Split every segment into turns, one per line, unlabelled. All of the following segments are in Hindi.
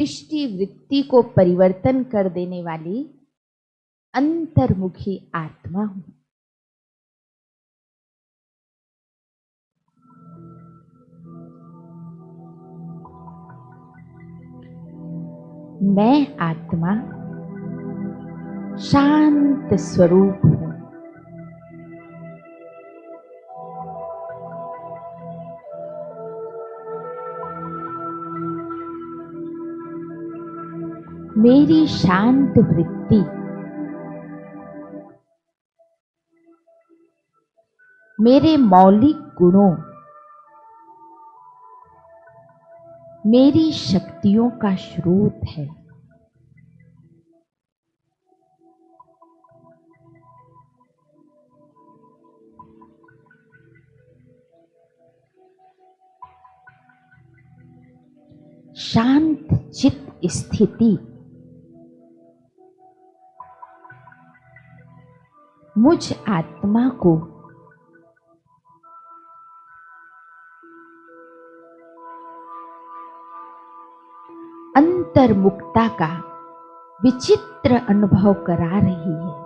दृष्टि वृत्ति को परिवर्तन कर देने वाली अंतर्मुखी आत्मा हूं। मैं आत्मा शांत स्वरूप हूं। मेरी शांत वृत्ति मेरे मौलिक गुणों, मेरी शक्तियों का स्रोत है। शांत चित्त स्थिति मुझ आत्मा को अंतर्मुखता का विचित्र अनुभव करा रही है।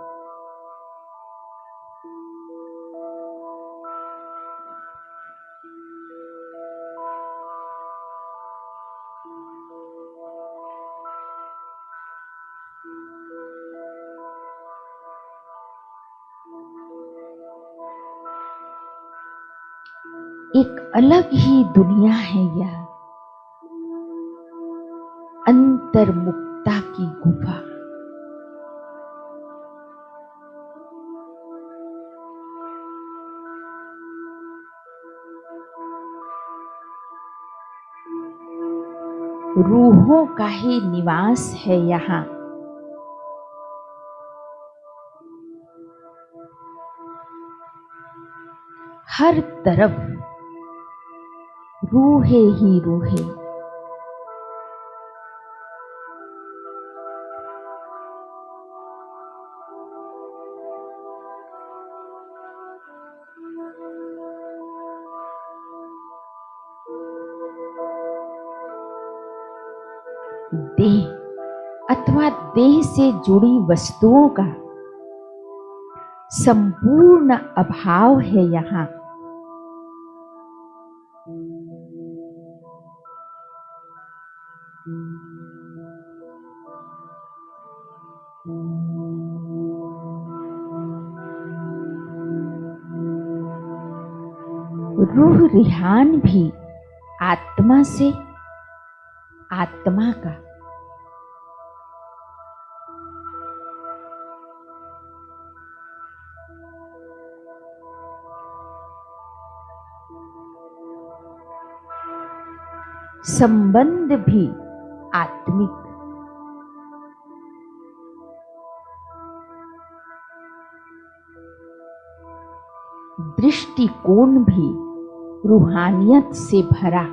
एक अलग ही दुनिया है यह, अंतर्मुखता की गुफा। रूहों का ही निवास है यहाँ। हर तरफ रूहे ही रूहे। देह अथवा देह से जुड़ी वस्तुओं का संपूर्ण अभाव है यहाँ। रूह रिहान भी आत्मा से आत्मा का संबंध भी आत्मिक, दृष्टिकोण भी रूहानियत से भरा।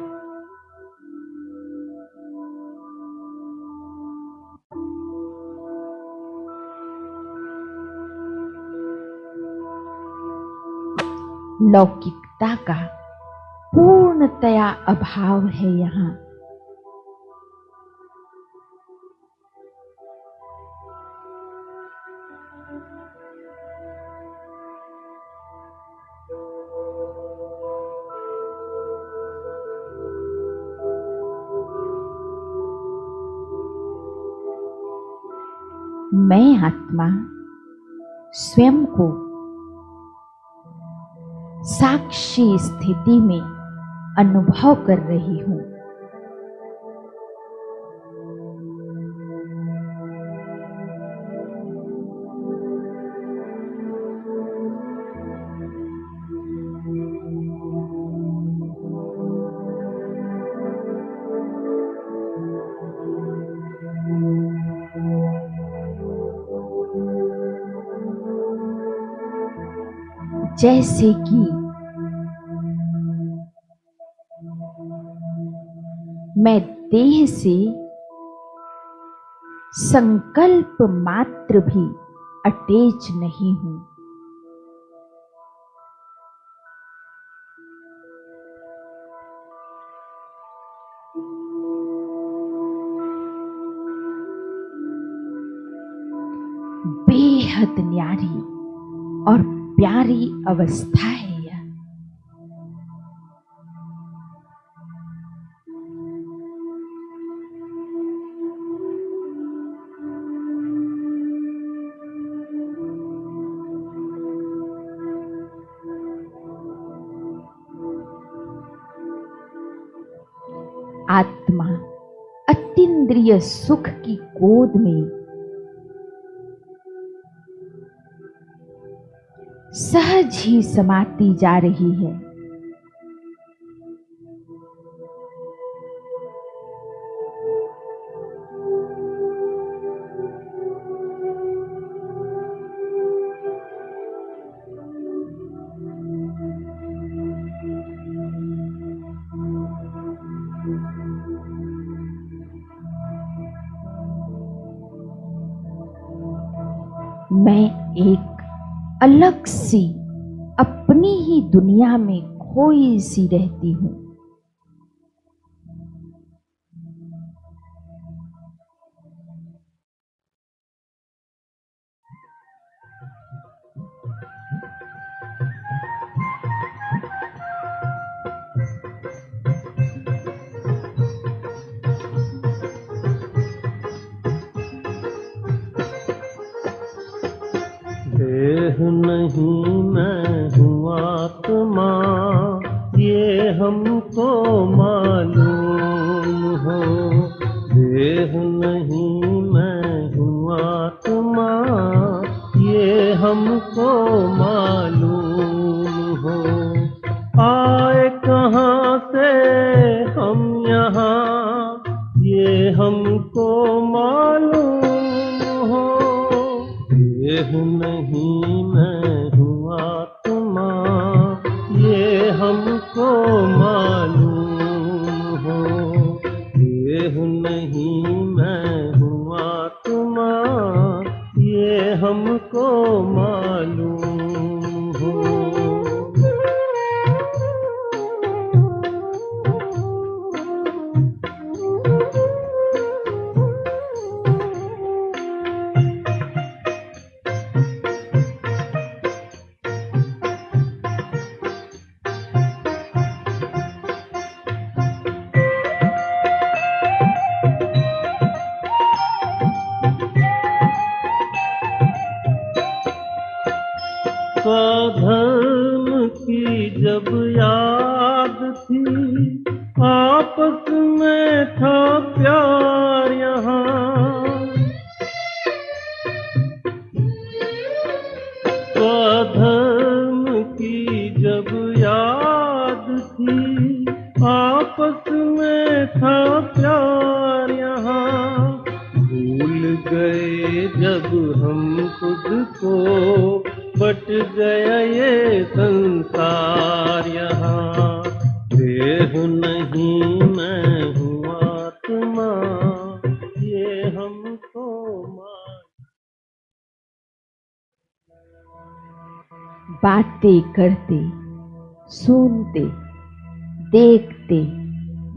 लौकिकता का पूर्णतया अभाव है यहाँ। मैं आत्मा स्वयं को साक्षी स्थिति में अनुभव कर रही हूं। जैसे कि मैं देह से संकल्प मात्र भी अटैच नहीं हूं। बेहद न्यारी और प्यारी अवस्था है यह। आत्मा अतीन्द्रिय सुख की गोद में सहज ही समाती जा रही है। मैं एक अलग सी अपनी ही दुनिया में खोई सी रहती हूँ।
देह नहीं मैं हूँ आत्मा, ये हमको मालूम हो। देह नहीं मैं हूँ आत्मा, ये हमको मालूम हो। आए कहाँ से हम यहाँ, ये हमको मालूम हो। देह नहीं मैं हूँ आत्मा, ये हमको मालूम हो। देह नहीं मैं हूँ आत्मा, ये हमको मालूम हो। स्वधर्म की जब याद थी, आपस में था प्यार यहाँ। स्वधर्म की जब याद थी, आपस में था प्यार यहाँ। भूल गए जब हम खुद को, बट गया ये संसार यहाँ। देह नहीं मैं हूँ आत्मा, ये हमको
बातें करते, सुनते, देखते,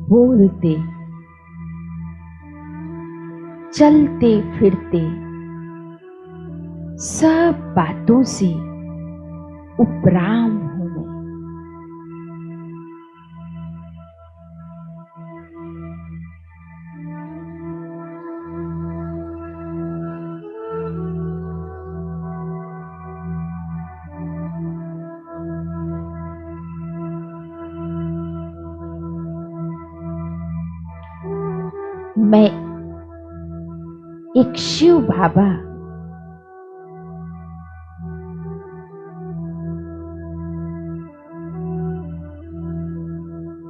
बोलते, चलते फिरते, सब बातों से उपराम हूं मैं। मैं एक शिव बाबा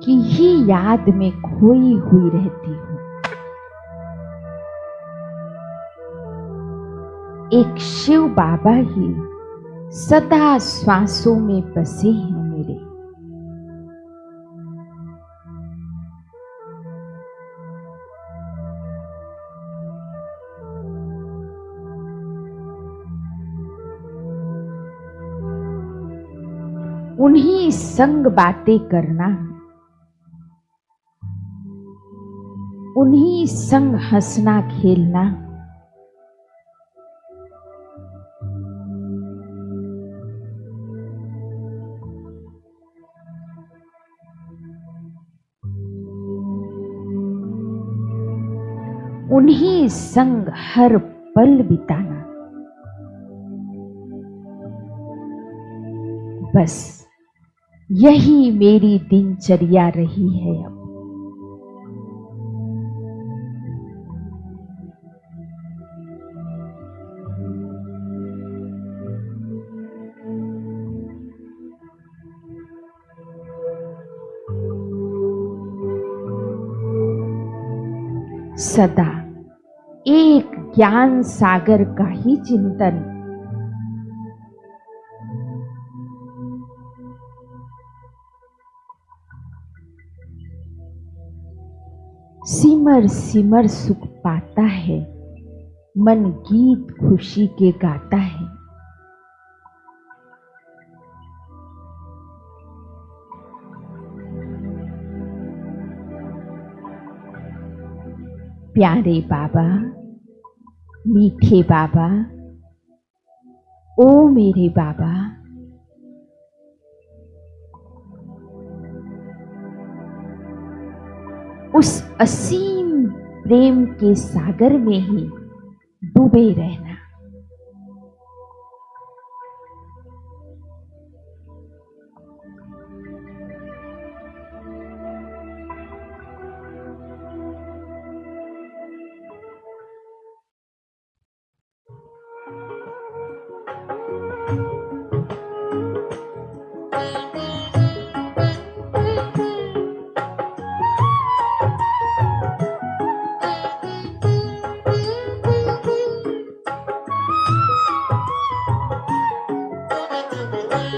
की ही याद में खोई हुई रहती हूँ। एक शिव बाबा ही सदा श्वासों में बसे हैं मेरे। उन्हीं संग बातें करना, उन्हीं संग हंसना खेलना, उन्हीं संग हर पल बिताना। बस यही मेरी दिनचर्या रही है अब। सदा एक ज्ञान सागर का ही चिंतन, सिमर सिमर सुख पाता है, मन गीत खुशी के गाता है। प्यारे बाबा, मीठे बाबा, ओ मेरे बाबा, उस असीम प्रेम के सागर में ही डूबे रहना।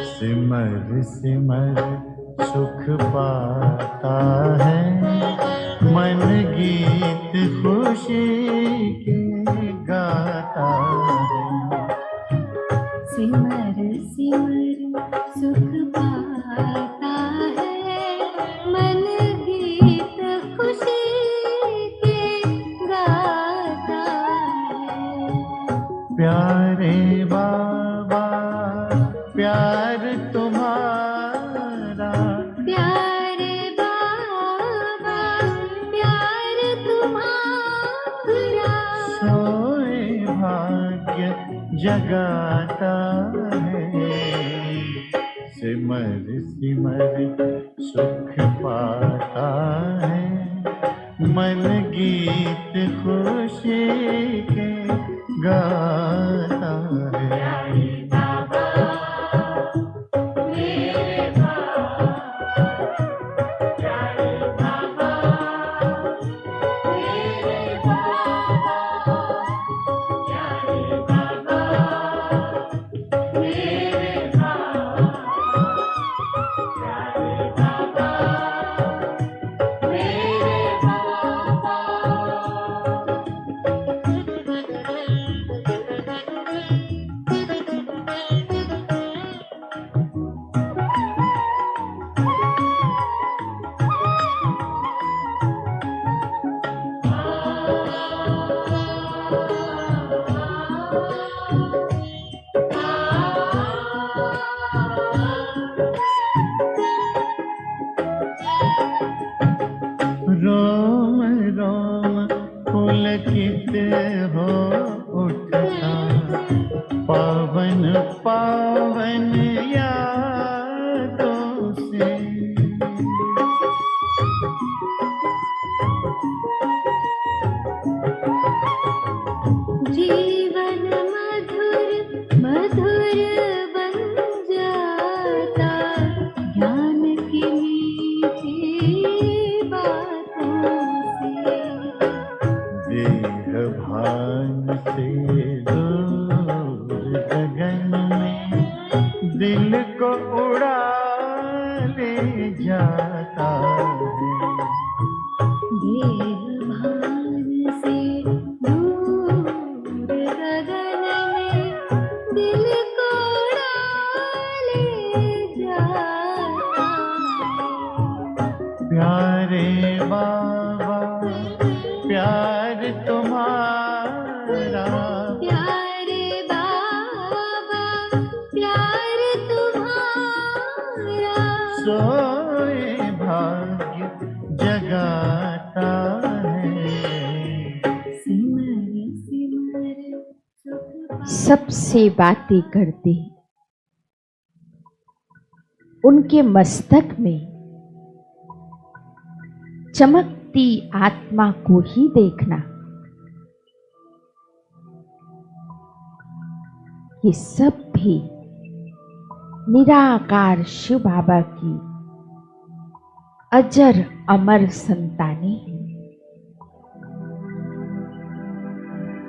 सिमर सिमर सुख पाता है, मन गीत खुशी के गाता है।
सिमर सिमर सुख पाता है, मन गीत खुशी के गाता है।
प्यारे बाबा प्यार तुम्हारा,
प्यारे बाबा प्यार तुम्हारा,
सोए भाग्य जगाता है। सिमर सिमर सुख पाता है, मन गीत खुशी के गाता है। रोम रोम पुलकित हो उठता, पावन पावन यादों से।
जीवन मधुर मधुर बन जाता, ज्ञान की मीठी बातों से।
देह भान से दूर गगन में दिल को उड़ा ले जाता है।
देह भान से दूर गगन में दिल को उड़ा ले जाता है।
प्यारे बाबा प्यार तुम्हारा,
प्यारे बाबा प्यार तुम्हारा,
सोए भाग्य
सबसे बातें करते उनके मस्तक में चमकती आत्मा को ही देखना, ये सब भी निराकार शिव बाबा की अजर अमर संतानें हैं।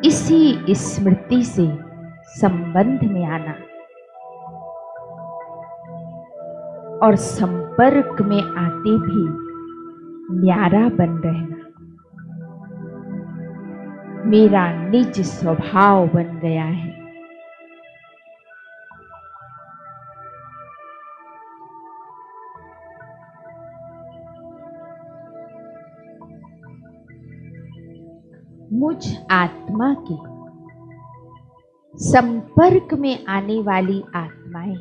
इसी स्मृति से संबंध में आना और संपर्क में आते भी न्यारा बन रहना मेरा निज स्वभाव बन गया है। मुझ आत्मा के संपर्क में आने वाली आत्माएं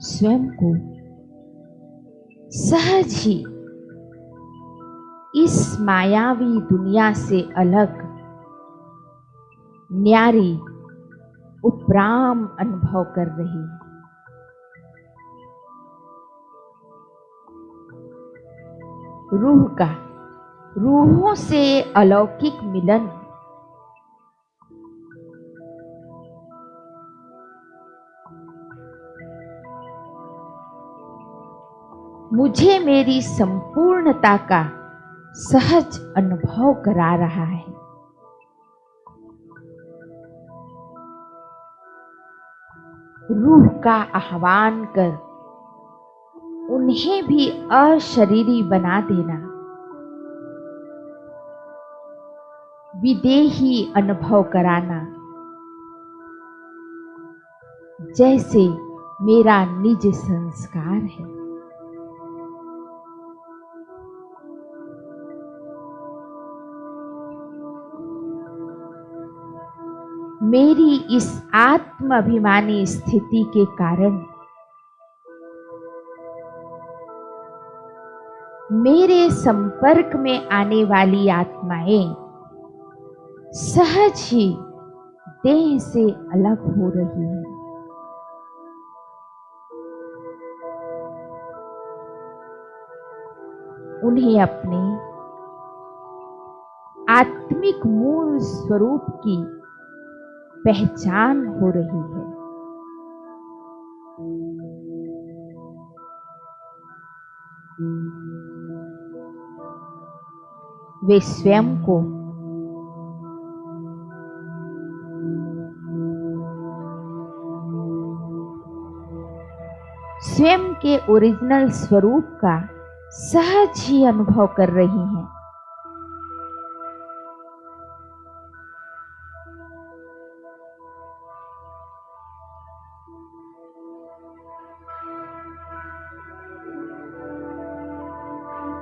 स्वयं को सहज ही इस मायावी दुनिया से अलग न्यारी उपराम अनुभव कर रही है। रूह का रूहों से अलौकिक मिलन मुझे मेरी संपूर्णता का सहज अनुभव करा रहा है। रूह का आह्वान कर उन्हें भी अशरीरी बना देना विदेही अनुभव कराना जैसे मेरा निज संस्कार है। मेरी इस आत्माभिमानी स्थिति के कारण मेरे संपर्क में आने वाली आत्माएं सहज ही देह से अलग हो रही है। उन्हें अपने आत्मिक मूल स्वरूप की पहचान हो रही है। वे स्वयं को स्वयं के ओरिजिनल स्वरूप का सहज ही अनुभव कर रही हैं।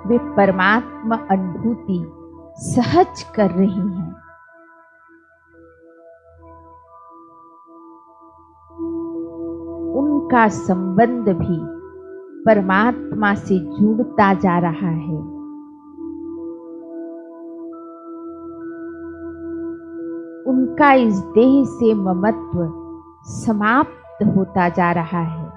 वे परमात्मा अनुभूति सहज कर रही हैं। उनका संबंध भी परमात्मा से जुड़ता जा रहा है। उनका इस देह से ममत्व समाप्त होता जा रहा है।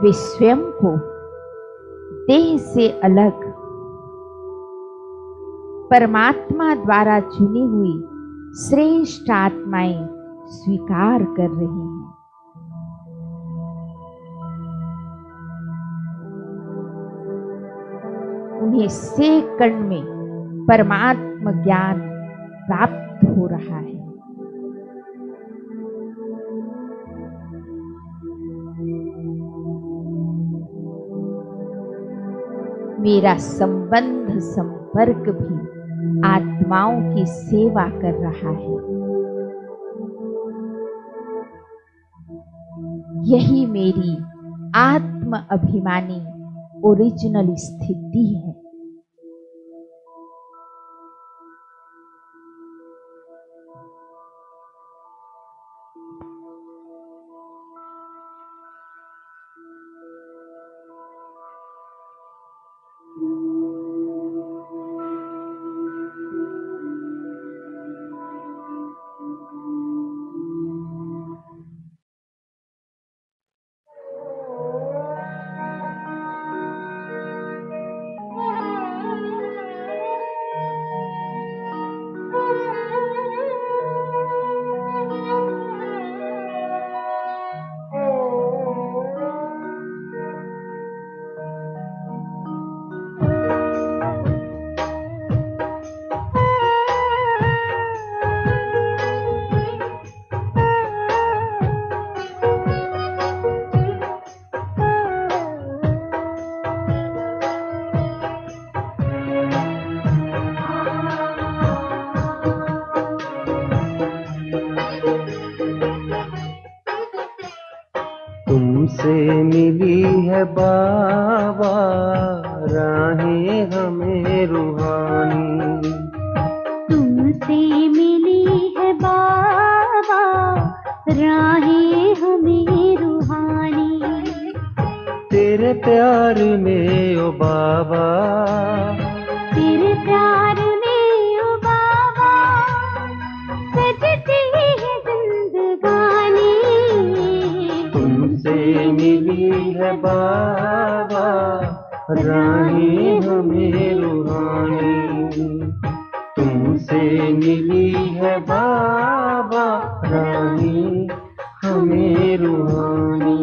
वे स्वयं को देह से अलग परमात्मा द्वारा चुनी हुई श्रेष्ठ आत्माएं स्वीकार कर रही हैं। उन्हें सेकंड में परमात्मा ज्ञान प्राप्त हो रहा है। मेरा संबंध संपर्क भी आत्माओं की सेवा कर रहा है। यही मेरी आत्म अभिमानी ओरिजिनल स्थिति है।
तुमसे मिली है बाबा राहें हमें रूहानी।
तुमसे मिली है बाबा राहें हमें रूहानी।
तेरे प्यार में ओ बाबा,
तेरे प्यार में ओ बाबा सजती है जिंदगानी।
तुमसे मिली है बाबा राहें हमें रूहानी। तुमसे मिली है बाबा राहें हमें रूहानी।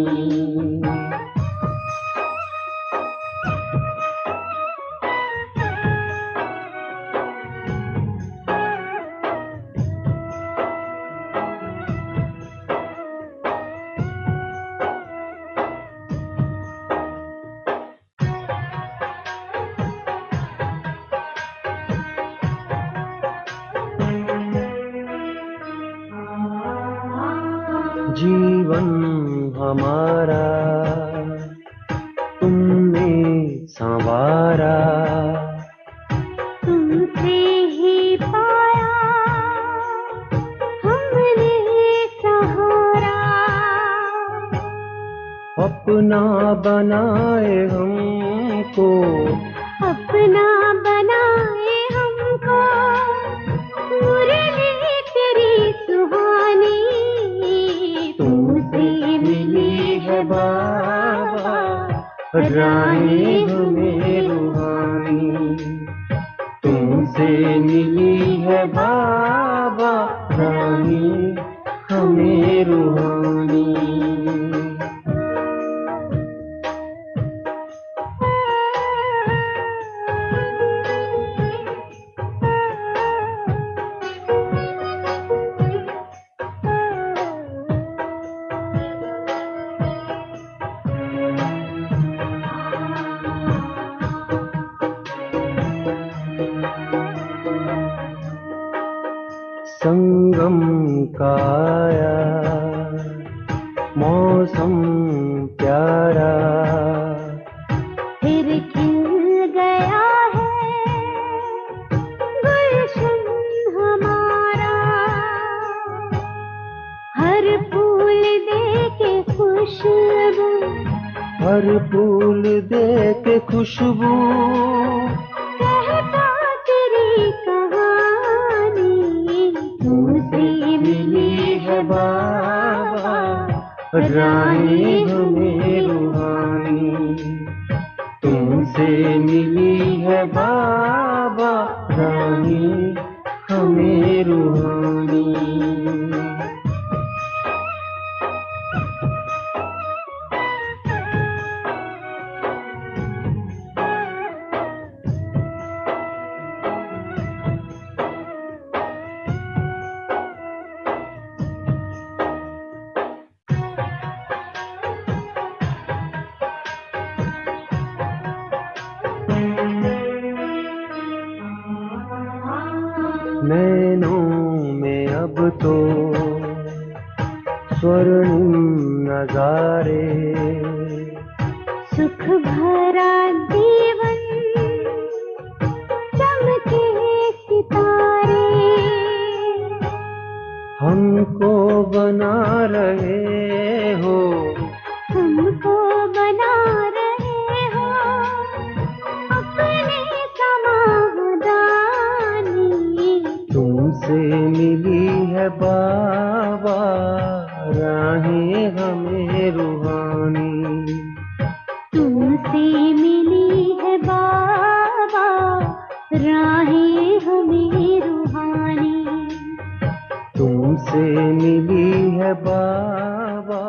जीवन हमारा तुमने संवारा।
तुमसे ही पाया हमने सहारा।
अपना बनाए हमको,
अपना बनाए हमको मुरली तेरी सुहानी।
तुमसे मिली है बाबा राहें हमें रूहानी। तुमसे मिली है बाबा राहें हमें रूहानी। संगम का आया मौसम प्यारा।
फिर खिल गया है गुलशन हमारा। हर फूल दे के खुशबू,
हर फूल दे के खुशबू।
कहता तेरी कहानी। तुमसे
मिली है बाबा राहें हमें रूहानी। तुमसे मिली है बाबा राहें हमें रूहानी। नैनों में अब तो स्वर्णिम नजारे।
सुख भरा जीवन चमके सितारे।
हमको बना रहे हो,
हमको बना रहे हो अपने समाधानी।
तुमसे मिली है बाबा राहें हमें रूहानी।
तुमसे मिली है बाबा राहें हमें रूहानी।
तुमसे मिली है बाबा